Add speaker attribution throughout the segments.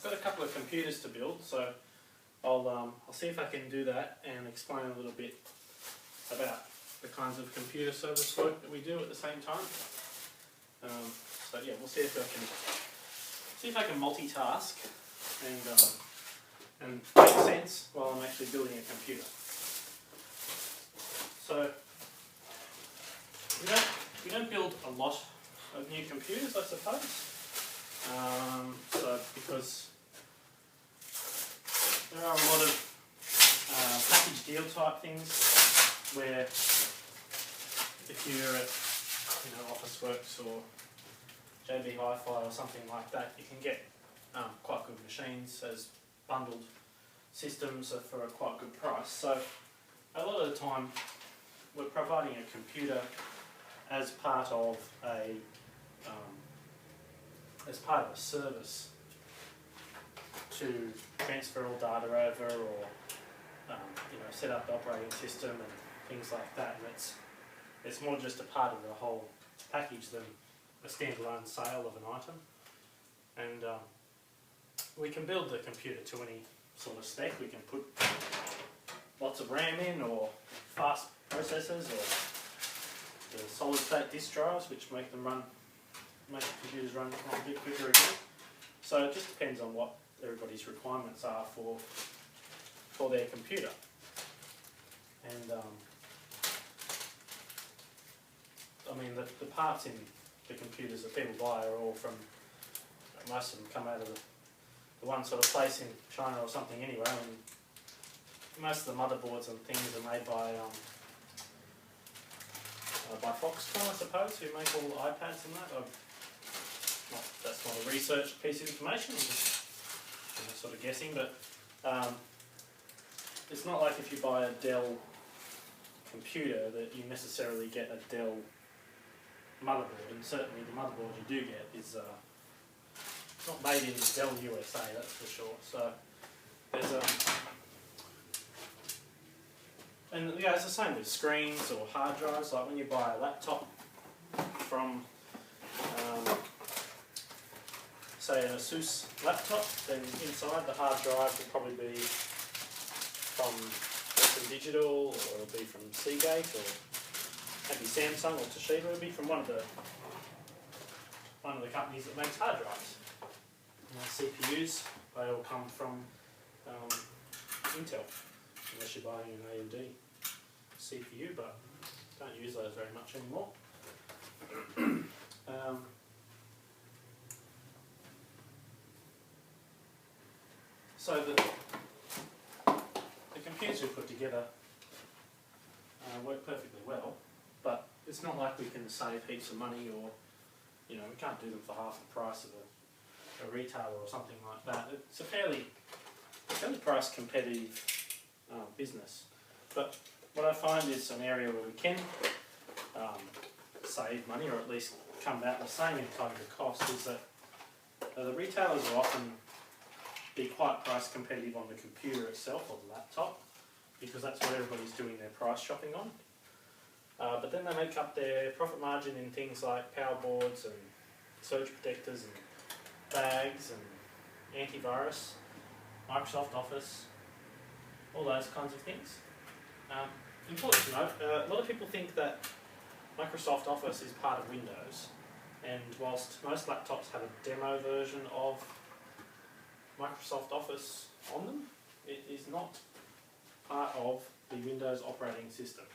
Speaker 1: got a couple of computers to build, so I'll see if I can do that and explain a little bit about the kinds of computer service work that we do at the same time. So yeah, we'll see if I can multitask and make sense while I'm actually building a computer. So we don't build a lot of new computers, I suppose. So because there are a lot of package deal type things where if you're at Officeworks or JB Hi-Fi or something like that, you can get quite good machines as bundled systems for a quite good price. So a lot of the time we're providing a computer as part of a service to transfer all data over, or set up the operating system and things like that. And it's more just a part of the whole package than a standalone sale of an item. And we can build the computer to any sort of spec. We can put lots of RAM in, or fast processors, or the solid state disk drives, which make the computers run a bit quicker again. So it just depends on what everybody's requirements are for their computer. And the parts in the computers that people buy are all from, most of them come out of the one sort of place in China or something anyway. And most of the motherboards and things are made by Foxconn, I suppose, who make all the iPads and that. That's not a research piece of information, I'm just sort of guessing, but it's not like if you buy a Dell computer that you necessarily get a Dell motherboard, and certainly the motherboard you do get is not made in Dell USA, that's for sure. So there's and yeah, it's the same with screens or hard drives. Like when you buy a laptop from say an Asus laptop, then inside the hard drive will probably be from Western Digital, or it'll be from Seagate, or maybe Samsung or Toshiba. It'll be from one of the companies that makes hard drives. And the CPUs, they all come from Intel, unless you're buying an AMD CPU, but don't use those very much anymore. So the computers we put together work perfectly well, but it's not like we can save heaps of money, or we can't do them for half the price of a retailer or something like that. It's a fairly price competitive business. But what I find is an area where we can save money, or at least come out the same in total cost, is that the retailers will often be quite price competitive on the computer itself, or the laptop, because that's what everybody's doing their price shopping on. But then they make up their profit margin in things like power boards and surge protectors and bags and antivirus, Microsoft Office, all those kinds of things. Important to note, a lot of people think that Microsoft Office is part of Windows, and whilst most laptops have a demo version of Microsoft Office on them, it is not part of the Windows operating system.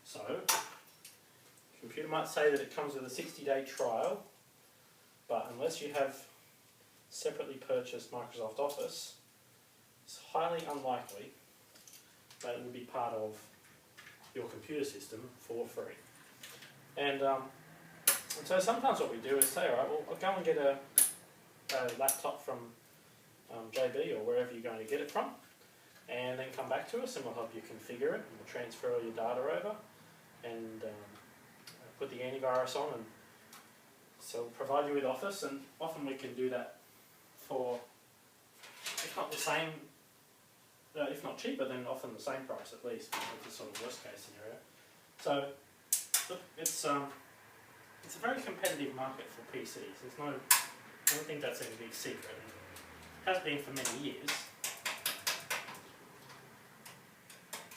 Speaker 1: So, the computer might say that it comes with a 60-day trial, but unless you have separately purchased Microsoft Office, it's highly unlikely that it will be part of your computer system for free. And so sometimes what we do is say, alright, well, I'll go and get a laptop from JB or wherever you're going to get it from, and then come back to us and we'll help you configure it, and we'll transfer all your data over and put the antivirus on, and so we'll provide you with Office. And often we can do that for, if not the same, if not cheaper, then often the same price at least. That's the sort of worst case scenario. So look, it's a very competitive market for PCs. I don't think that's any big secret. has been for many years.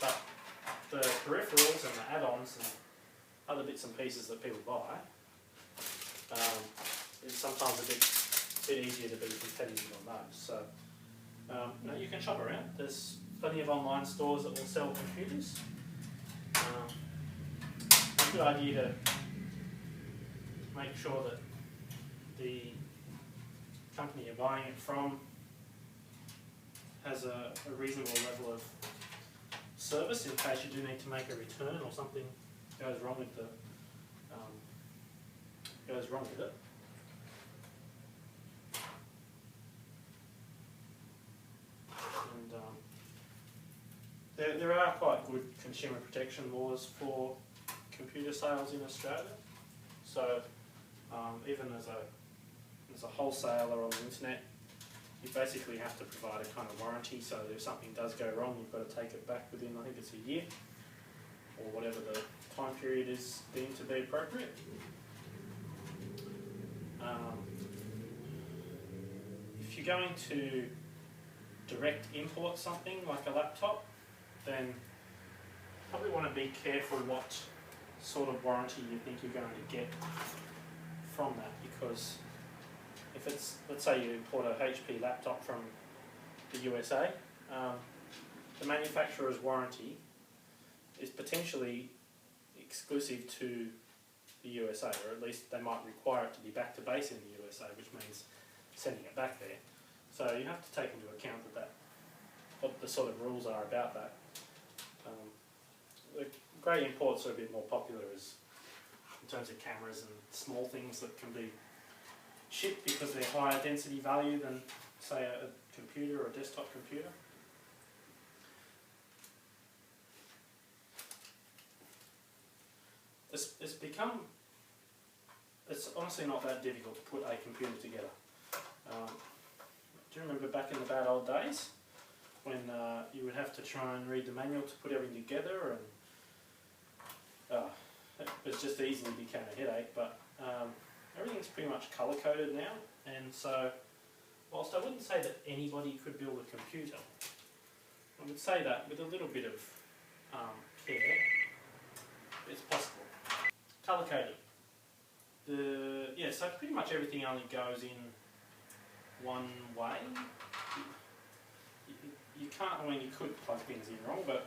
Speaker 1: But the peripherals and the add-ons and other bits and pieces that people buy, it's sometimes a bit easier to be competitive on those. So you can shop around. There's plenty of online stores that will sell computers. It's a good idea to make sure that the company you're buying it from has a reasonable level of service in case you do need to make a return or something goes wrong with it. And there are quite good consumer protection laws for computer sales in Australia. So even as a wholesaler on the internet, you basically have to provide a kind of warranty, so that if something does go wrong, you've got to take it back within, I think it's a year, or whatever the time period is deemed to be appropriate. If you're going to direct import something like a laptop, then you probably want to be careful what sort of warranty you think you're going to get from that, because if it's, let's say you import a HP laptop from the USA, the manufacturer's warranty is potentially exclusive to the USA, or at least they might require it to be back to base in the USA, which means sending it back there. So you have to take into account what the sort of rules are about that. The grey imports are a bit more popular as in terms of cameras and small things that can be shipped because they're higher density value than, say, a computer or a desktop computer. It's honestly not that difficult to put a computer together. Do you remember back in the bad old days when you would have to try and read the manual to put everything together, and it just easily became a headache, but everything's pretty much colour coded now, and so whilst I wouldn't say that anybody could build a computer, I would say that with a little bit of care, it's possible. Colour coding. So pretty much everything only goes in one way. You can't, I mean, you could plug things in wrong, but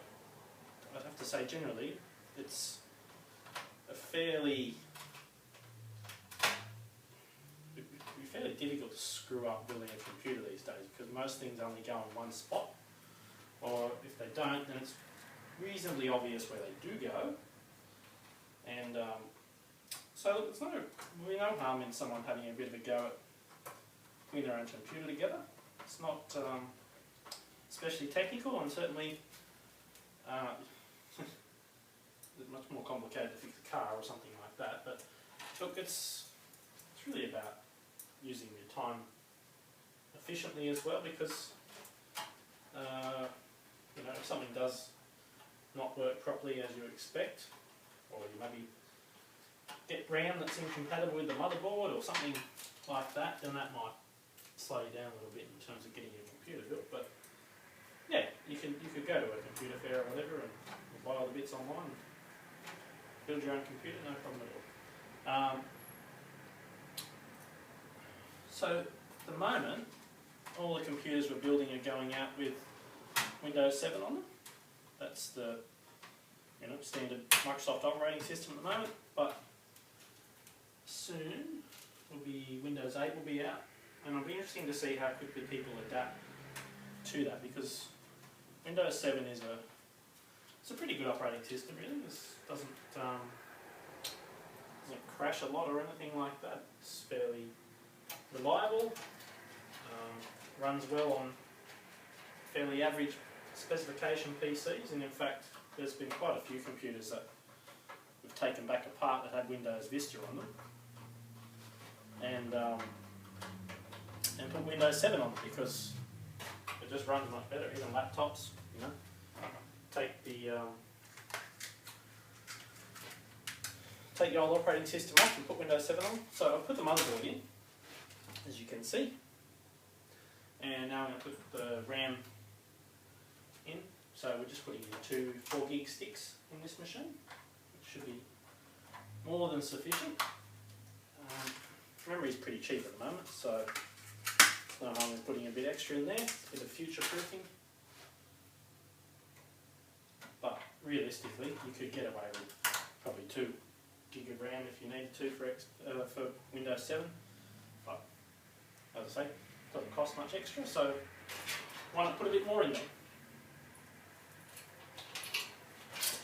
Speaker 1: I'd have to say generally it's a fairly difficult to screw up building a computer these days, because most things only go in one spot, or if they don't, then it's reasonably obvious where they do go. And so there's no harm in someone having a bit of a go at putting their own computer together. It's not especially technical, and certainly it's much more complicated to fix a car or something like that. But look, it's really about using your time efficiently as well, because if something does not work properly as you expect, or you maybe get RAM that's incompatible with the motherboard or something like that, then that might slow you down a little bit in terms of getting your computer built. But yeah, you could go to a computer fair or whatever and buy all the bits online and build your own computer, no problem at all. So at the moment, all the computers we're building are going out with Windows 7 on them. That's the standard Microsoft operating system at the moment, but soon Windows 8 will be out, and it'll be interesting to see how quickly people adapt to that, because Windows 7 is a pretty good operating system, really. This doesn't crash a lot or anything like that. It's fairly reliable, runs well on fairly average specification PCs, and in fact there's been quite a few computers that we've taken back apart that had Windows Vista on them, and put Windows 7 on them, because it just runs much better. Even laptops, take your old operating system off and put Windows 7 on. So I've put the motherboard in, as you can see, and now I'm going to put the RAM in. So we're just putting in two 4 gig sticks in this machine, which should be more than sufficient. Memory is pretty cheap at the moment, so it's no harm in putting a bit extra in there, a bit of future proofing. But realistically, you could get away with probably 2 gig of RAM if you needed to for Windows 7. But as I say, it doesn't cost much extra, so why not put a bit more in there?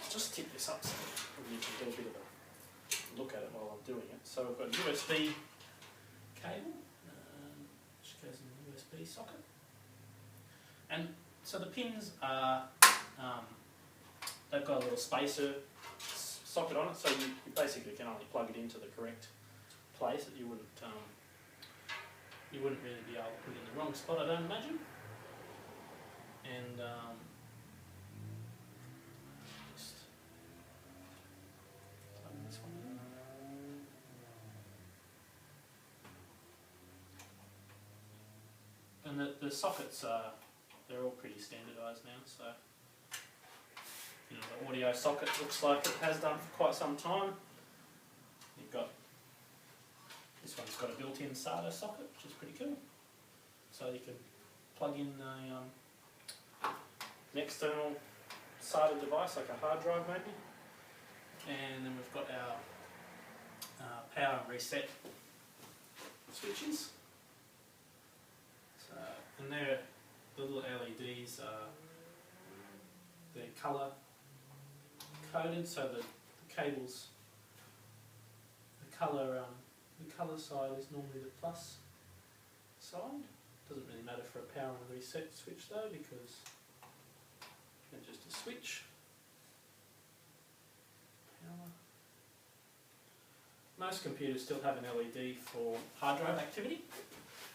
Speaker 1: Just tip this up so you can get a bit of a look at it while I'm doing it. So we've got a USB cable, which goes in the USB socket. And so the pins are, they've got a little spacer socket on it, so you basically can only plug it into the correct place. That you wouldn't really be able to put it in the wrong spot, I don't imagine. And just plug this one in. And the sockets they're all pretty standardised now, so you know, the audio socket looks like it has done for quite some time. You've got, this one's got a built-in SATA socket, which is pretty cool. So you can plug in an external SATA device, like a hard drive maybe. And then we've got our power and reset switches. So, and they're the little LEDs are, they're colour coded, so the cables, the colour side is normally the plus side. Doesn't really matter for a power and reset switch though, because it's just a switch. Power. Most computers still have an LED for hard drive activity.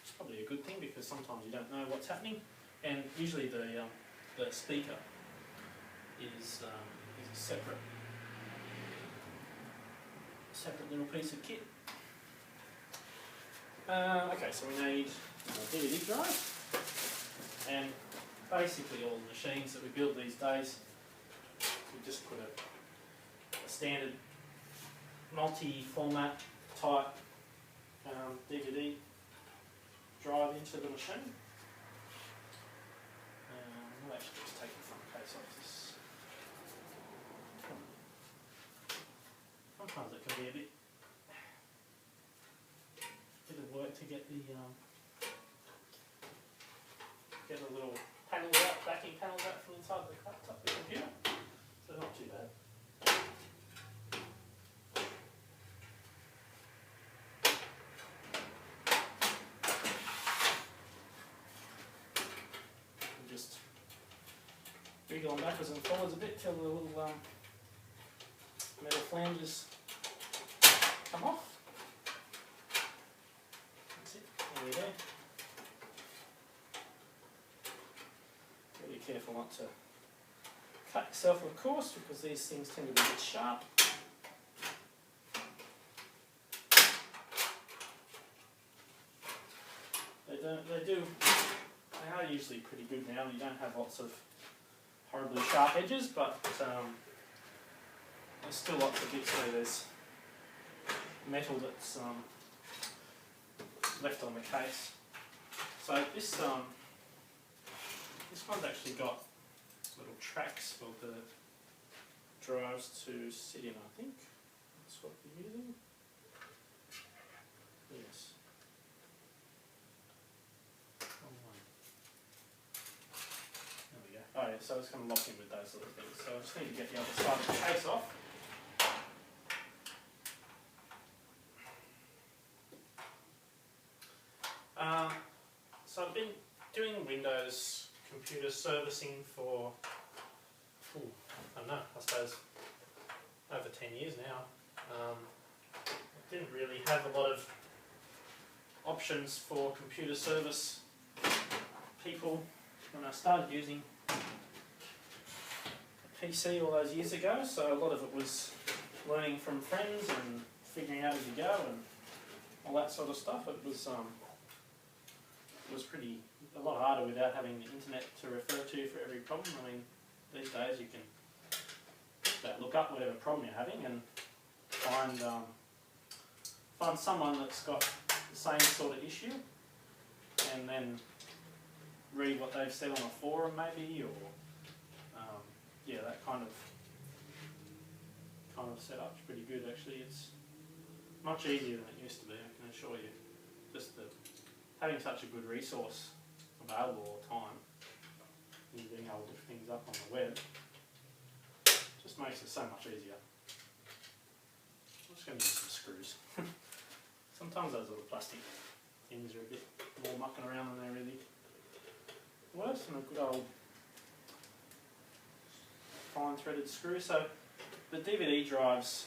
Speaker 1: It's probably a good thing because sometimes you don't know what's happening, and usually the speaker is a separate little piece of kit. Okay, so we need a DVD drive, and basically all the machines that we build these days, we just put a standard multi-format type DVD drive into the machine. We'll actually just take the front case off this. Sometimes it can be a bit of work to get the little panels out, backing panels out from inside the computer. So not too bad. Just wiggle them backwards and forwards a bit till the little metal flanges come off. That's it, nearly there. Really careful not to cut yourself, of course, because these things tend to be a bit sharp. They are usually pretty good now. You don't have lots of horribly sharp edges, but there's still lots of bits where there's metal that's left on the case. So this one's actually got little tracks for the drives to sit in, I think. That's what we're using. Yes. There we go. Oh yeah, so it's going to lock in with those little things. So I just need to get the other side of the case off. So I've been doing Windows computer servicing for, I don't know, I suppose over 10 years now. I didn't really have a lot of options for computer service people when I started using a PC all those years ago, so a lot of it was learning from friends and figuring out as you go and all that sort of stuff. It was was a lot harder without having the internet to refer to for every problem. I mean, these days you can look up whatever problem you're having and find someone that's got the same sort of issue, and then read what they've said on a forum maybe, or yeah, that kind of setup's pretty good actually. It's much easier than it used to be, I can assure you. Just having such a good resource available all the time and being able to look things up on the web just makes it so much easier. I'm just going to use some screws. Sometimes those little plastic things are a bit more mucking around than they're really worth, and a good old fine threaded screw. So the DVD drives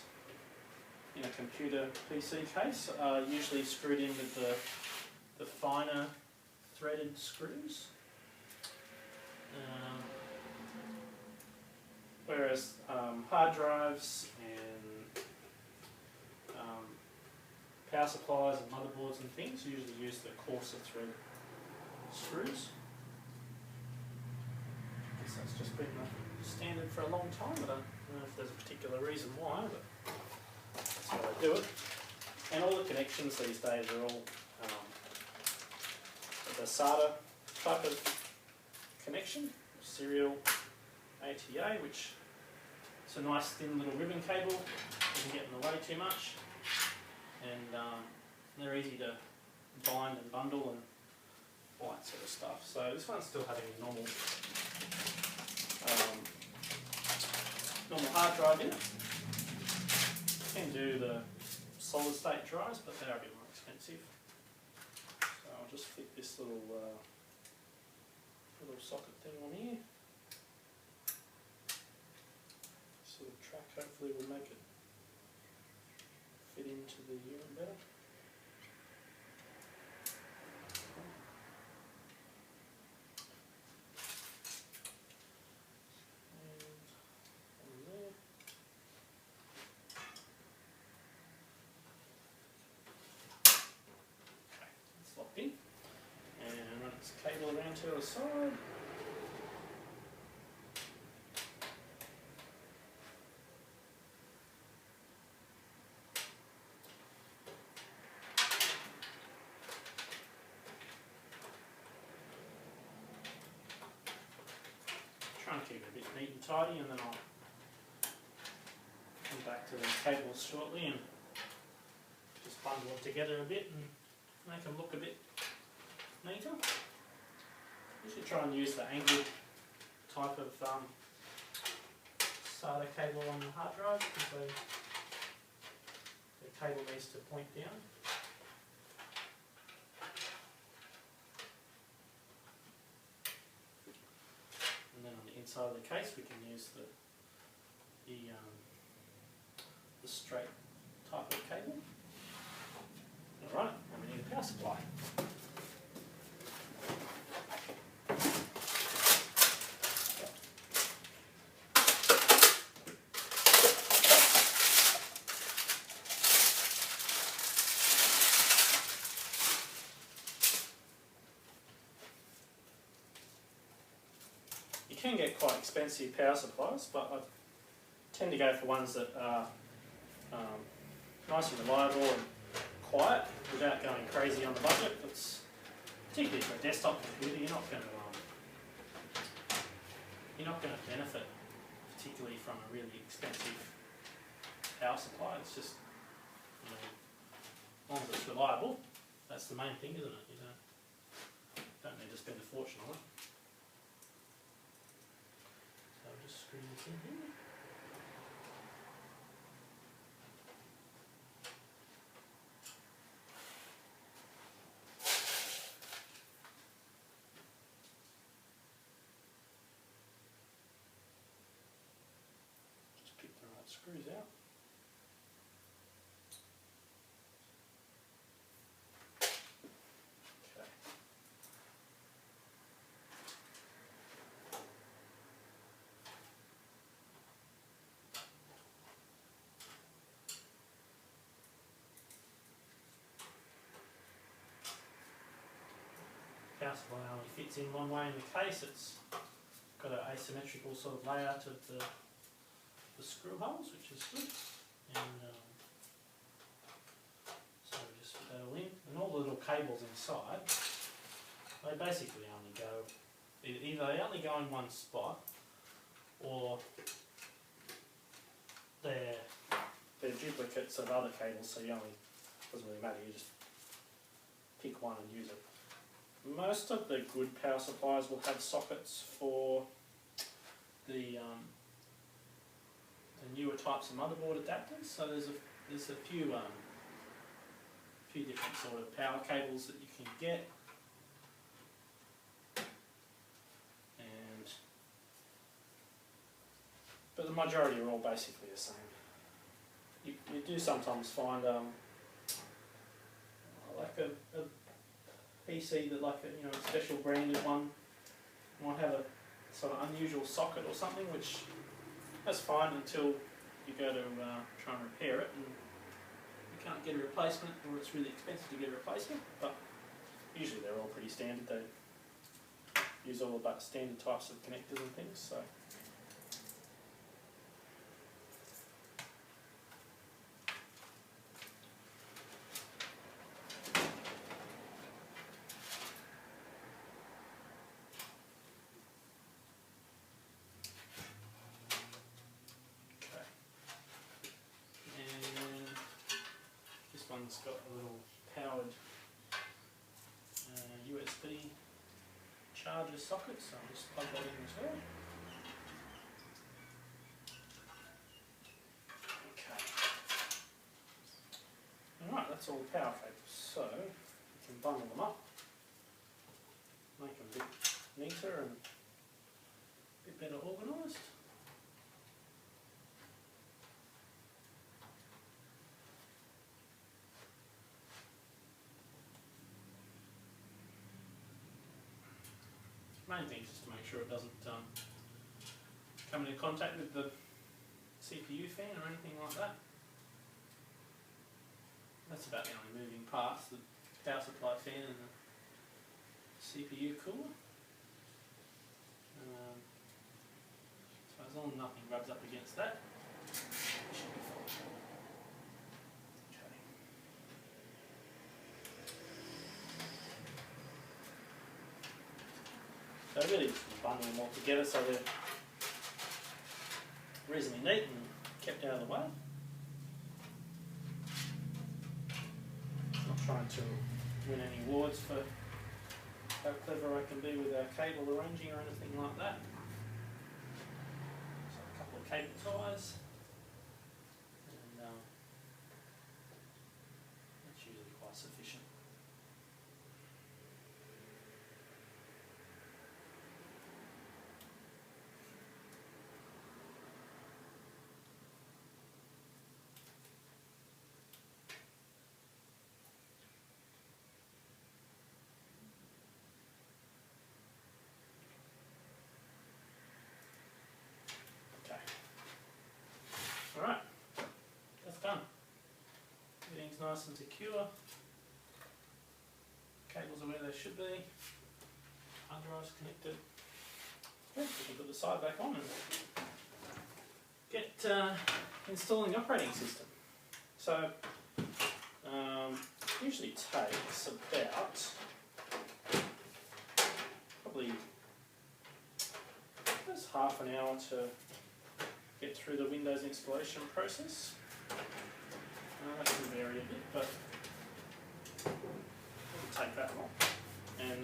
Speaker 1: in a computer PC case are usually screwed in with the finer threaded screws. Whereas hard drives and power supplies and motherboards and things usually use the coarser thread screws. I guess that's just been the standard for a long time. I don't know if there's a particular reason why, but that's how they do it. And all the connections these days are all the SATA type of connection, serial ATA, which is a nice thin little ribbon cable, doesn't get in the way too much, and they're easy to bind and bundle and all that sort of stuff. So this one's still having a normal hard drive in it. You can do the solid state drives, but they're a bit more expensive. So I'll just fit this little socket thing on here. This little track hopefully will make it fit into the unit better. Cable around to the side. Try and keep it a bit neat and tidy, and then I'll come back to the cables shortly and just bundle them together a bit and make them look a bit neater. You should try and use the angled type of SATA cable on the hard drive, because the cable needs to point down. And then on the inside of the case we can use the straight type of cable. Alright, and we need a power supply. You can get quite expensive power supplies, but I tend to go for ones that are nice and reliable and quiet without going crazy on the budget. It's particularly for a desktop computer, you're not going to benefit particularly from a really expensive power supply. It's just, as long as it's reliable, that's the main thing, isn't it? You don't need to spend a fortune on it. So I'll just screw this in here. Just pick the right screws out. power supply only fits in one way in the case. It's got an asymmetrical sort of layout of the screw holes, which is good. And so we just put that all in. And all the little cables inside, they basically only go, either they only go in one spot, or they're duplicates of other cables, so you only, doesn't really matter, you just pick one and use it. Most of the good power supplies will have sockets for the newer types of motherboard adapters. So there's a few different sort of power cables that you can get, but the majority are all basically the same. You do sometimes find like a PC that, like a special branded one might have a sort of unusual socket or something, which that's fine until you go to try and repair it and you can't get a replacement, or it's really expensive to get a replacement. But usually they're all pretty standard. They use all about standard types of connectors and things. So. It's got a little powered USB charger socket, so I'll just plug that in as well. Okay. Alright, that's all the power cables. So we can bundle them up, make them a bit neater and a bit better organised. Main thing is just to make sure it doesn't come into contact with the CPU fan or anything like that. That's about the only moving parts, the power supply fan and the CPU cooler. So as long as nothing rubs up against that, it should be fine. So really just bundle them all together so they're reasonably neat and kept out of the way. Not trying to win any awards for how clever I can be with our cable arranging or anything like that. So a couple of cable ties, and that's usually quite sufficient. Alright, that's done. Everything's nice and secure. Cables are where they should be. Hard drive's connected. Yeah, we can put the side back on and get installing the operating system. So, usually takes about probably just half an hour to get through the Windows installation process. That can vary a bit, but it doesn't take that long. And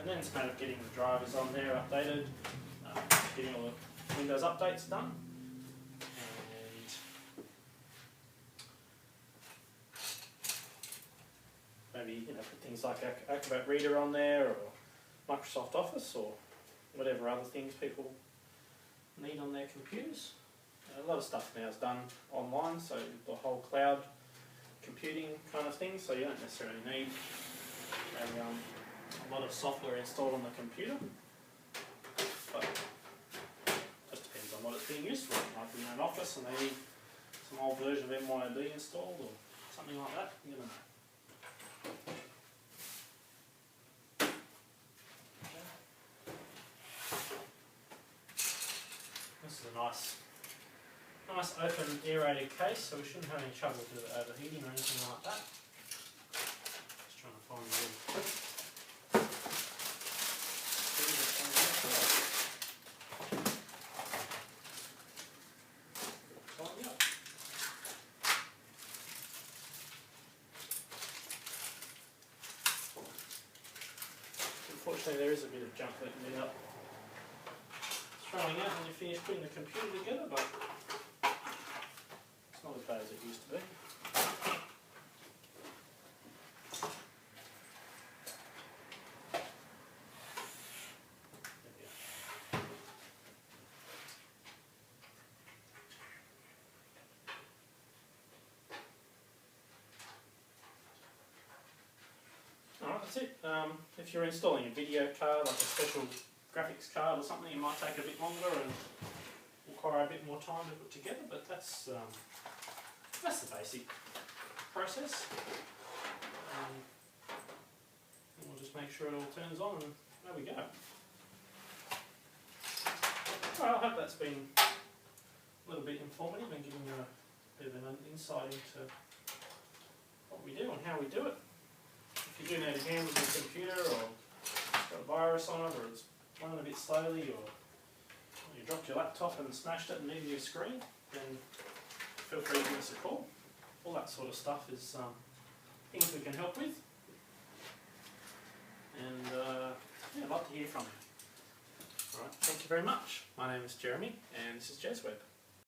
Speaker 1: then it's a matter of getting the drivers on there updated, getting all the Windows updates done, and maybe put things like Acrobat Reader on there, or Microsoft Office, or whatever other things people need on their computers. A lot of stuff now is done online, so the whole cloud computing kind of thing, so you don't necessarily need a lot of software installed on the computer, but it just depends on what it's being used for. It might be an office and they need some old version of MYOB installed or something like that, you never know. nice open aerated case, so we shouldn't have any trouble with it overheating or anything like that. Just trying to find the little tighten up. Unfortunately there is a bit of junk that can end up throwing out when you finish putting the computer together, but it's not as bad as it used to be. There we go. Alright, that's it. If you're installing a video card, like a special graphics card or something, it might take a bit longer and require a bit more time to put together, but that's the basic process. And we'll just make sure it all turns on, and there we go. Well, I hope that's been a little bit informative and giving you a bit of an insight into what we do and how we do it. If you do need a hand with your computer, or it's got a virus on it, or it's running a bit slowly, or you dropped your laptop and smashed it and needed your screen, then feel free to give us a call. All that sort of stuff is things we can help with. And yeah, I'd love to hear from you. Alright, thank you very much. My name is Jeremy, and this is JezWeb.